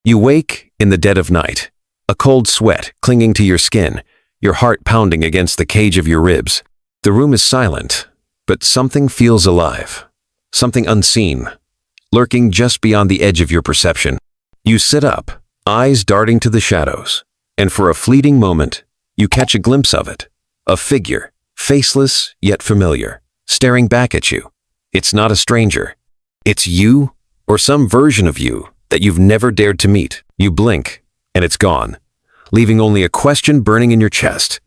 You wake in the dead of night, a cold sweat clinging to your skin, your heart pounding against the cage of your ribs. The room is silent, but something feels alive, something unseen, lurking just beyond the edge of your perception. You sit up, eyes darting to the shadows, and for a fleeting moment, you catch a glimpse of it. A figure, faceless yet familiar, staring back at you. It's not a stranger. It's you, or some version of you that you've never dared to meet. You blink, and it's gone, leaving only a question burning in your chest.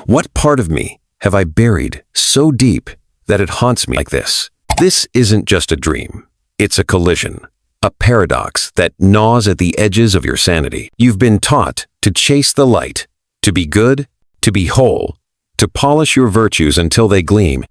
What part of me have I buried so deep that it haunts me like this? This isn't just a dream. It's a collision, a paradox that gnaws at the edges of your sanity. You've been taught to chase the light, to be good, to be whole, to polish your virtues until they gleam.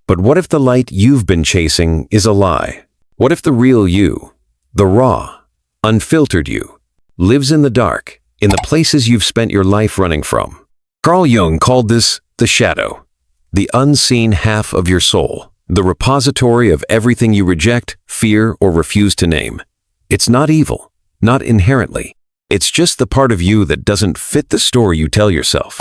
But what if the light you've been chasing is a lie? What if the real you, the raw, unfiltered you, lives in the dark, in the places you've spent your life running from? Carl Jung called this the shadow, the unseen half of your soul, the repository of everything you reject, fear, or refuse to name. It's not evil, not inherently. It's just the part of you that doesn't fit the story you tell yourself.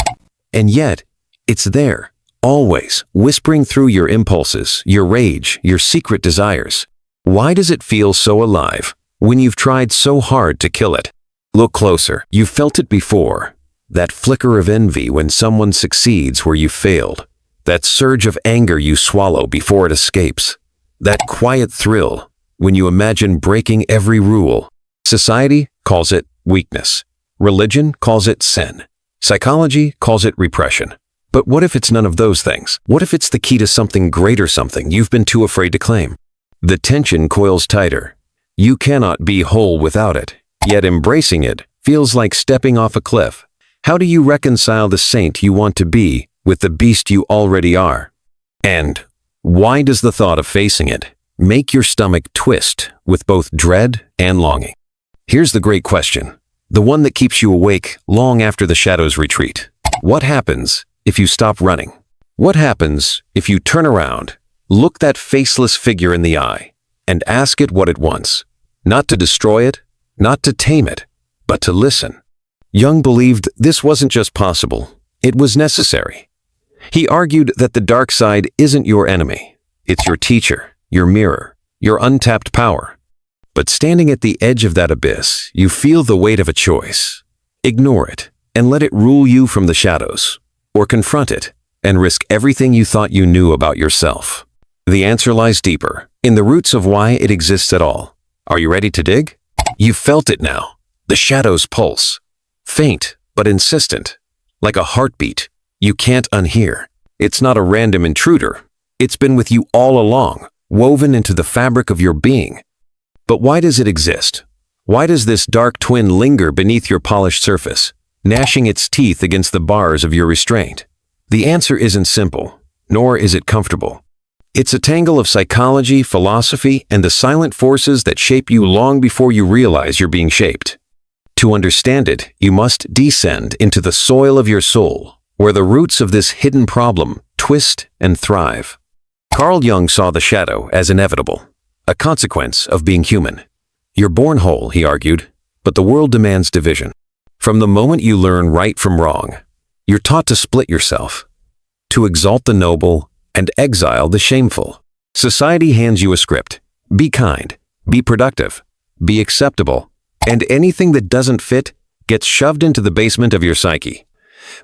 And yet, it's there, always, whispering through your impulses, your rage, your secret desires. Why does it feel so alive when you've tried so hard to kill it? Look closer. You've felt it before. That flicker of envy when someone succeeds where you failed. That surge of anger you swallow before it escapes. That quiet thrill when you imagine breaking every rule. Society calls it weakness. Religion calls it sin. Psychology calls it repression. But what if it's none of those things? What if it's the key to something greater, something you've been too afraid to claim? The tension coils tighter. You cannot be whole without it, yet embracing it feels like stepping off a cliff. How do you reconcile the saint you want to be with the beast you already are? And why does the thought of facing it make your stomach twist with both dread and longing? Here's the great question, the one that keeps you awake long after the shadows retreat. What happens if you stop running? What happens if you turn around, look that faceless figure in the eye, and ask it what it wants? Not to destroy it, not to tame it, but to listen. Jung believed this wasn't just possible, it was necessary. He argued that the dark side isn't your enemy. It's your teacher, your mirror, your untapped power. But standing at the edge of that abyss, you feel the weight of a choice. Ignore it and let it rule you from the shadows, or confront it and risk everything you thought you knew about yourself. The answer lies deeper, in the roots of why it exists at all. Are you ready to dig? You've felt it now. The shadows pulse. Faint, but insistent. Like a heartbeat you can't unhear. It's not a random intruder. It's been with you all along, woven into the fabric of your being. But why does it exist? Why does this dark twin linger beneath your polished surface, gnashing its teeth against the bars of your restraint? The answer isn't simple, nor is it comfortable. It's a tangle of psychology, philosophy, and the silent forces that shape you long before you realize you're being shaped. To understand it, you must descend into the soil of your soul, where the roots of this hidden problem twist and thrive. Carl Jung saw the shadow as inevitable, a consequence of being human. You're born whole, he argued, but the world demands division. From the moment you learn right from wrong, you're taught to split yourself, to exalt the noble and exile the shameful. Society hands you a script. Be kind, be productive, be acceptable, and anything that doesn't fit gets shoved into the basement of your psyche.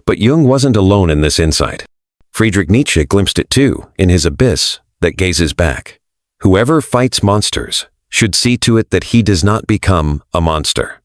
But Jung wasn't alone in this insight. Friedrich Nietzsche glimpsed it too, in his abyss that gazes back. Whoever fights monsters should see to it that he does not become a monster.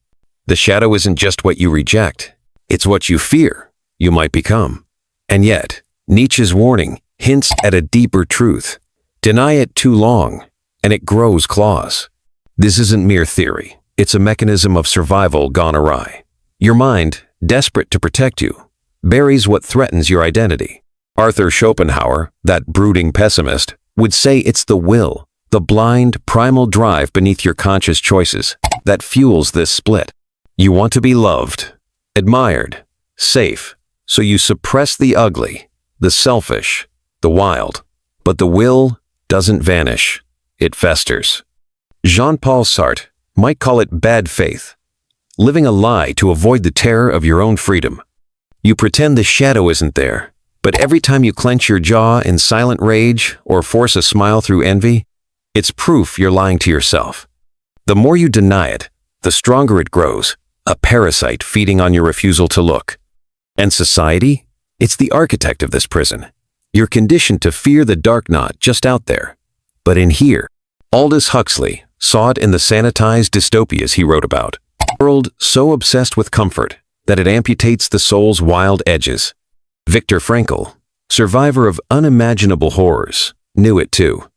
The shadow isn't just what you reject, it's what you fear you might become. And yet, Nietzsche's warning hints at a deeper truth. Deny it too long, and it grows claws. This isn't mere theory. It's a mechanism of survival gone awry. Your mind, desperate to protect you, buries what threatens your identity. Arthur Schopenhauer, that brooding pessimist, would say it's the will, the blind, primal drive beneath your conscious choices, that fuels this split. You want to be loved, admired, safe, so you suppress the ugly, the selfish, the wild. But the will doesn't vanish, it festers. Jean-Paul Sartre might call it bad faith, living a lie to avoid the terror of your own freedom. You pretend the shadow isn't there, but every time you clench your jaw in silent rage or force a smile through envy, it's proof you're lying to yourself. The more you deny it, the stronger it grows, a parasite feeding on your refusal to look. And society? It's the architect of this prison. You're conditioned to fear the dark not just out there, but in here. Aldous Huxley saw it in the sanitized dystopias he wrote about. A world so obsessed with comfort that it amputates the soul's wild edges. Viktor Frankl, survivor of unimaginable horrors, knew it too.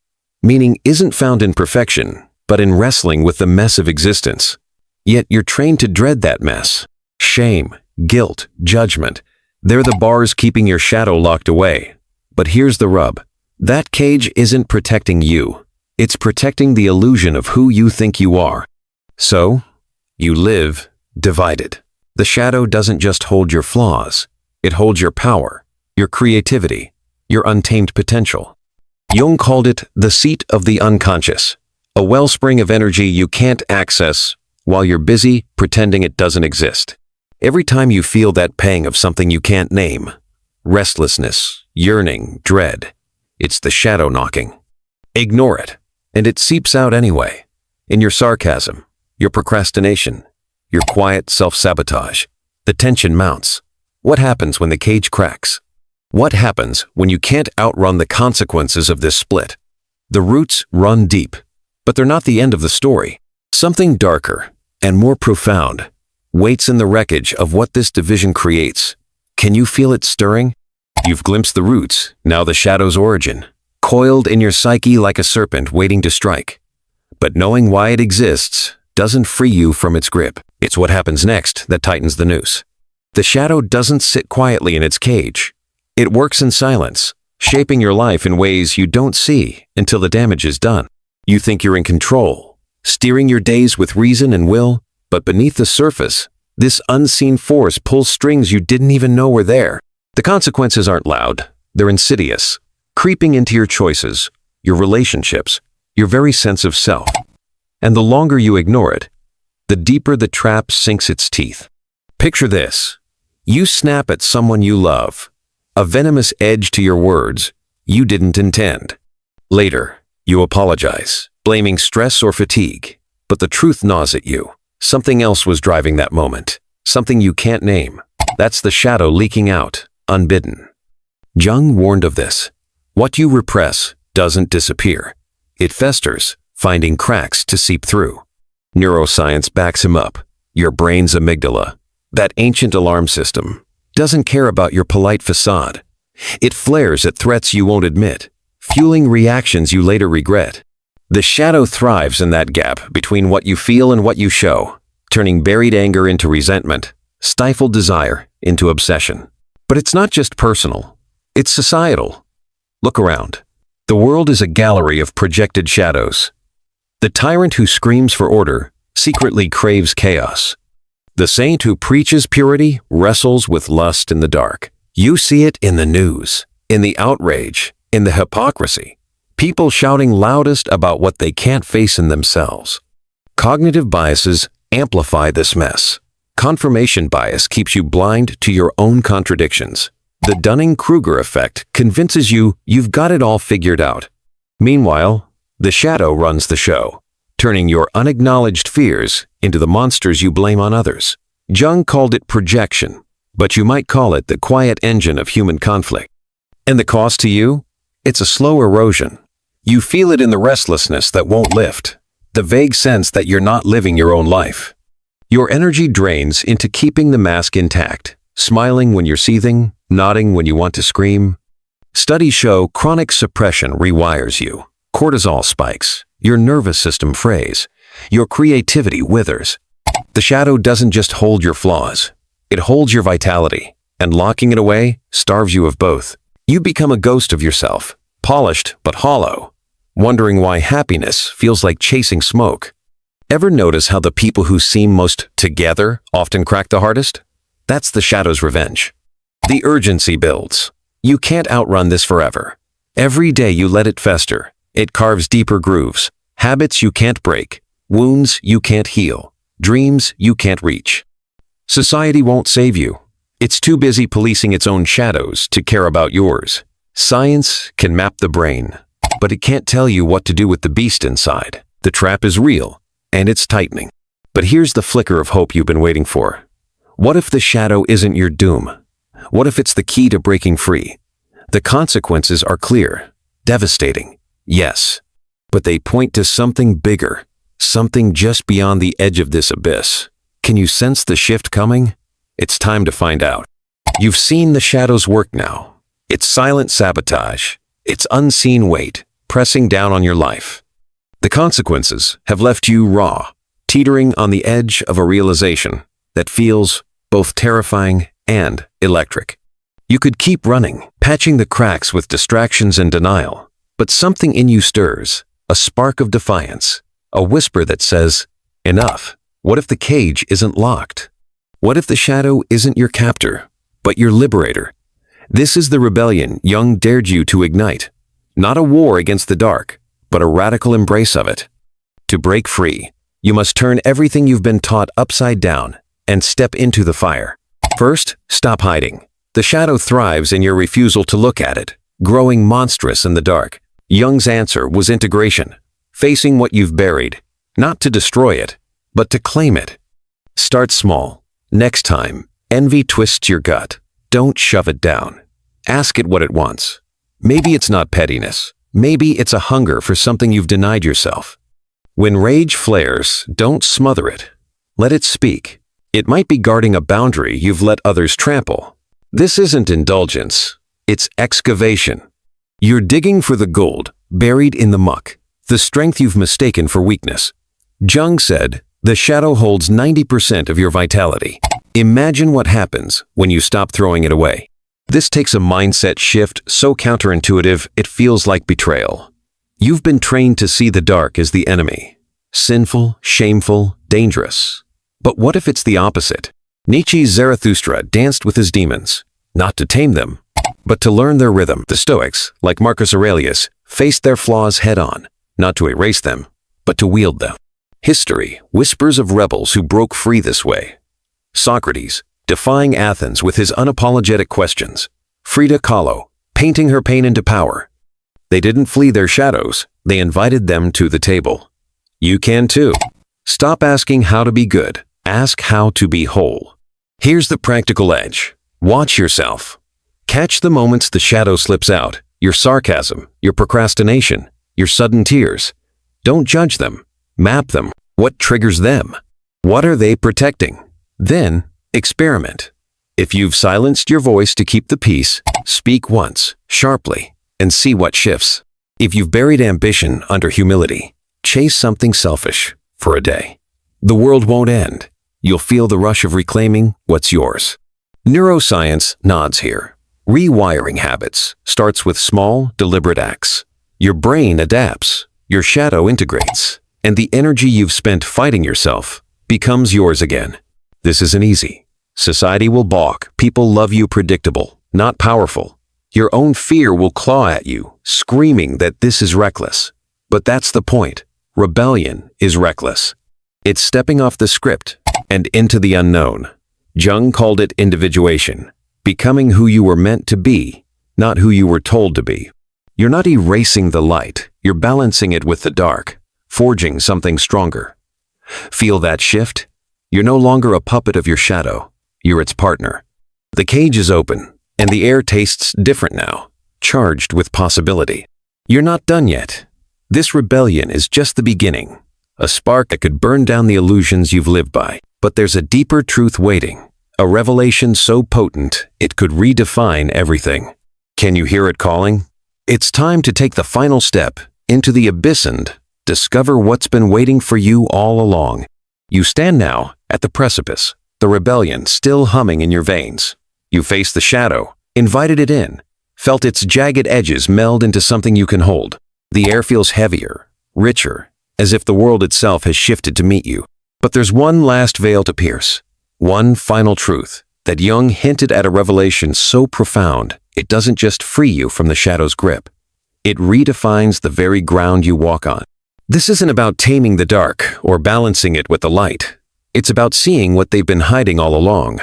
Meaning isn't found in perfection, but in wrestling with the mess of existence. Yet you're trained to dread that mess. Shame, guilt, judgment. They're the bars keeping your shadow locked away. But here's the rub. That cage isn't protecting you. It's protecting the illusion of who you think you are. So, you live divided. The shadow doesn't just hold your flaws. It holds your power, your creativity, your untamed potential. Jung called it the seat of the unconscious, a wellspring of energy you can't access while you're busy pretending it doesn't exist. Every time you feel that pang of something you can't name, restlessness, yearning, dread, it's the shadow knocking. Ignore it, and it seeps out anyway. In your sarcasm, your procrastination, your quiet self-sabotage, the tension mounts. What happens when the cage cracks? What happens when you can't outrun the consequences of this split? The roots run deep, but they're not the end of the story. Something darker and more profound waits in the wreckage of what this division creates. Can you feel it stirring? You've glimpsed the roots, now the shadow's origin, coiled in your psyche like a serpent waiting to strike. But knowing why it exists doesn't free you from its grip. It's what happens next that tightens the noose. The shadow doesn't sit quietly in its cage. It works in silence, shaping your life in ways you don't see until the damage is done. You think you're in control, steering your days with reason and will, but beneath the surface, this unseen force pulls strings you didn't even know were there. The consequences aren't loud, they're insidious, creeping into your choices, your relationships, your very sense of self. And the longer you ignore it, the deeper the trap sinks its teeth. Picture this. You snap at someone you love, a venomous edge to your words you didn't intend. Later, you apologize, blaming stress or fatigue, but the truth gnaws at you. Something else was driving that moment, something you can't name. That's the shadow leaking out, unbidden. Jung warned of this. What you repress doesn't disappear. It festers, finding cracks to seep through. Neuroscience backs him up. Your brain's amygdala, that ancient alarm system, doesn't care about your polite facade. It flares at threats you won't admit, fueling reactions you later regret. The shadow thrives in that gap between what you feel and what you show, turning buried anger into resentment, stifled desire into obsession. But it's not just personal, it's societal. Look around. The world is a gallery of projected shadows. The tyrant who screams for order secretly craves chaos. The saint who preaches purity wrestles with lust in the dark. You see it in the news, in the outrage, in the hypocrisy. People shouting loudest about what they can't face in themselves. Cognitive biases amplify this mess. Confirmation bias keeps you blind to your own contradictions. The Dunning-Kruger effect convinces you you've got it all figured out. Meanwhile, the shadow runs the show, turning your unacknowledged fears into the monsters you blame on others. Jung called it projection, but you might call it the quiet engine of human conflict. And the cost to you? It's a slow erosion. You feel it in the restlessness that won't lift, the vague sense that you're not living your own life. Your energy drains into keeping the mask intact, smiling when you're seething, nodding when you want to scream. Studies show chronic suppression rewires you. Cortisol spikes, your nervous system frays, your creativity withers. The shadow doesn't just hold your flaws, it holds your vitality, and locking it away starves you of both. You become a ghost of yourself, polished but hollow, wondering why happiness feels like chasing smoke. Ever notice how the people who seem most together often crack the hardest? That's the shadow's revenge. The urgency builds. You can't outrun this forever. Every day you let it fester, it carves deeper grooves, habits you can't break, wounds you can't heal. dreams you can't reach. Society won't save you. It's too busy policing its own shadows to care about yours. Science can map the brain, but it can't tell you what to do with the beast inside. The trap is real, and it's tightening. But here's the flicker of hope you've been waiting for. What if the shadow isn't your doom? What if it's the key to breaking free? The consequences are clear, devastating, yes, but they point to something bigger, something just beyond the edge of this abyss. Can you sense the shift coming? It's time to find out. You've seen the shadows work now. It's silent sabotage. It's unseen weight pressing down on your life. The consequences have left you raw, teetering on the edge of a realization that feels both terrifying and electric. You could keep running, patching the cracks with distractions and denial, but something in you stirs, a spark of defiance, a whisper that says, enough. What if the cage isn't locked? What if the shadow isn't your captor, but your liberator? This is the rebellion Jung dared you to ignite. Not a war against the dark, but a radical embrace of it. To break free, you must turn everything you've been taught upside down and step into the fire. First, stop hiding. The shadow thrives in your refusal to look at it, growing monstrous in the dark. Jung's answer was integration, facing what you've buried, not to destroy it, but to claim it. Start small. Next time, envy twists your gut. Don't shove it down. Ask it what it wants. Maybe it's not pettiness. Maybe it's a hunger for something you've denied yourself. When rage flares, don't smother it. Let it speak. It might be guarding a boundary you've let others trample. This isn't indulgence. It's excavation. You're digging for the gold, buried in the muck, the strength you've mistaken for weakness. Jung said, the shadow holds 90% of your vitality. Imagine what happens when you stop throwing it away. This takes a mindset shift so counterintuitive it feels like betrayal. You've been trained to see the dark as the enemy. Sinful, shameful, dangerous. But what if it's the opposite? Nietzsche's Zarathustra danced with his demons, not to tame them, but to learn their rhythm. The Stoics, like Marcus Aurelius, faced their flaws head-on, not to erase them, but to wield them. History whispers of rebels who broke free this way. Socrates, defying Athens with his unapologetic questions. Frida Kahlo, painting her pain into power. They didn't flee their shadows, they invited them to the table. You can too. Stop asking how to be good, ask how to be whole. Here's the practical edge. Watch yourself. Catch the moments the shadow slips out, your sarcasm, your procrastination, your sudden tears. Don't judge them. Map them. What triggers them? What are they protecting? Then, experiment. If you've silenced your voice to keep the peace, speak once, sharply, and see what shifts. If you've buried ambition under humility, chase something selfish for a day. The world won't end. You'll feel the rush of reclaiming what's yours. Neuroscience nods here. Rewiring habits starts with small, deliberate acts. Your brain adapts, your shadow integrates, and the energy you've spent fighting yourself becomes yours again. This isn't easy. Society will balk. People love you predictable, not powerful. Your own fear will claw at you, screaming that this is reckless. But that's the point. Rebellion is reckless. It's stepping off the script and into the unknown. Jung called it individuation, becoming who you were meant to be, not who you were told to be. You're not erasing the light, you're balancing it with the dark, forging something stronger. Feel that shift? You're no longer a puppet of your shadow, you're its partner. The cage is open, and the air tastes different now, charged with possibility. You're not done yet. This rebellion is just the beginning, a spark that could burn down the illusions you've lived by. But there's a deeper truth waiting, a revelation so potent it could redefine everything. Can you hear it calling? It's time to take the final step into the abyss and discover what's been waiting for you all along. You stand now at the precipice, the rebellion still humming in your veins. You faced the shadow, invited it in, felt its jagged edges meld into something you can hold. The air feels heavier, richer, as if the world itself has shifted to meet you. But there's one last veil to pierce, one final truth, that Jung hinted at, a revelation so profound it doesn't just free you from the shadow's grip. It redefines the very ground you walk on. This isn't about taming the dark or balancing it with the light. It's about seeing what they've been hiding all along.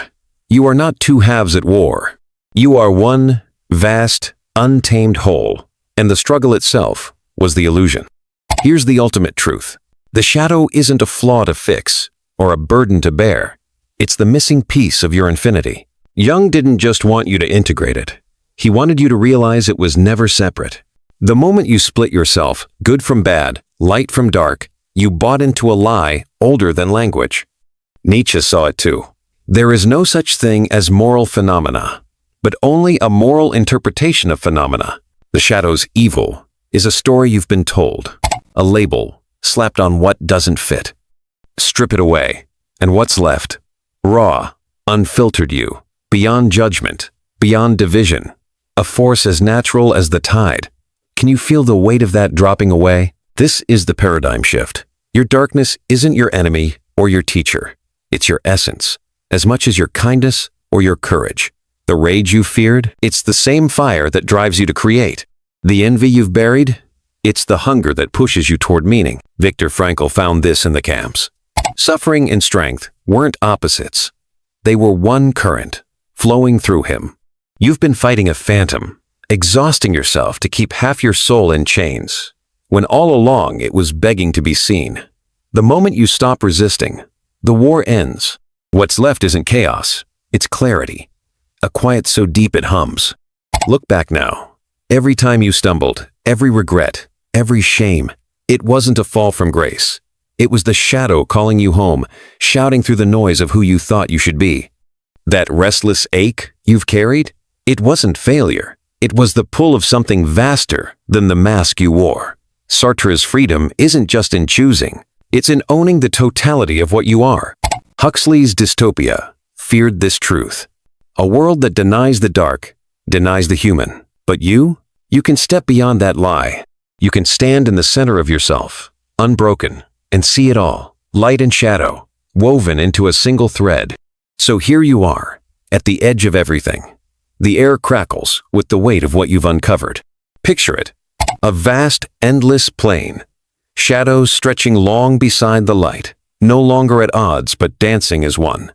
You are not two halves at war. You are one vast, untamed whole, and the struggle itself was the illusion. Here's the ultimate truth. The shadow isn't a flaw to fix or a burden to bear. It's the missing piece of your infinity. Jung didn't just want you to integrate it. He wanted you to realize it was never separate. The moment you split yourself, good from bad, light from dark, you bought into a lie older than language. Nietzsche saw it too. There is no such thing as moral phenomena, but only a moral interpretation of phenomena. The shadow's evil is a story you've been told, a label slapped on what doesn't fit. Strip it away, and what's left? Raw, unfiltered you, beyond judgment, beyond division, a force as natural as the tide. Can you feel the weight of that dropping away? This is the paradigm shift. Your darkness isn't your enemy or your teacher. It's your essence, as much as your kindness or your courage. The rage you feared, it's the same fire that drives you to create. The envy you've buried, it's the hunger that pushes you toward meaning. Viktor Frankl found this in the camps. Suffering and strength weren't opposites. They were one current, flowing through him. You've been fighting a phantom, exhausting yourself to keep half your soul in chains, when all along it was begging to be seen. The moment you stop resisting, the war ends. What's left isn't chaos, it's clarity. A quiet so deep it hums. Look back now. Every time you stumbled, every regret, every shame, it wasn't a fall from grace. It was the shadow calling you home, shouting through the noise of who you thought you should be. That restless ache you've carried, it wasn't failure. It was the pull of something vaster than the mask you wore. Sartre's freedom isn't just in choosing. It's in owning the totality of what you are. Huxley's dystopia feared this truth. A world that denies the dark, denies the human. But you can step beyond that lie. You can stand in the center of yourself, unbroken, and see it all, light and shadow, woven into a single thread. So here you are, at the edge of everything. The air crackles with the weight of what you've uncovered. Picture it, a vast, endless plain, shadows stretching long beside the light, no longer at odds but dancing as one.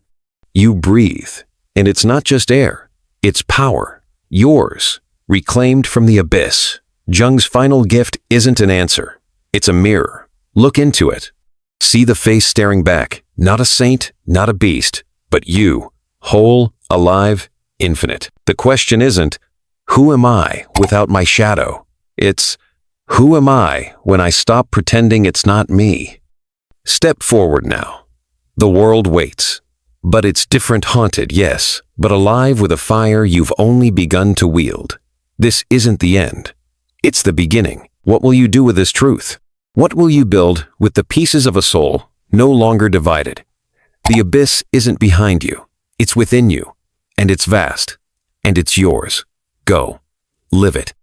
You breathe, and it's not just air, it's power, yours, reclaimed from the abyss. Jung's final gift isn't an answer, it's a mirror. Look into it. See the face staring back, not a saint, not a beast, but you, whole, alive, infinite. The question isn't, who am I without my shadow? It's, who am I when I stop pretending it's not me? Step forward now. The world waits. But it's different, haunted, yes, but alive with a fire you've only begun to wield. This isn't the end. It's the beginning. What will you do with this truth? What will you build with the pieces of a soul no longer divided? The abyss isn't behind you. It's within you. And it's vast. And it's yours. Go. Live it.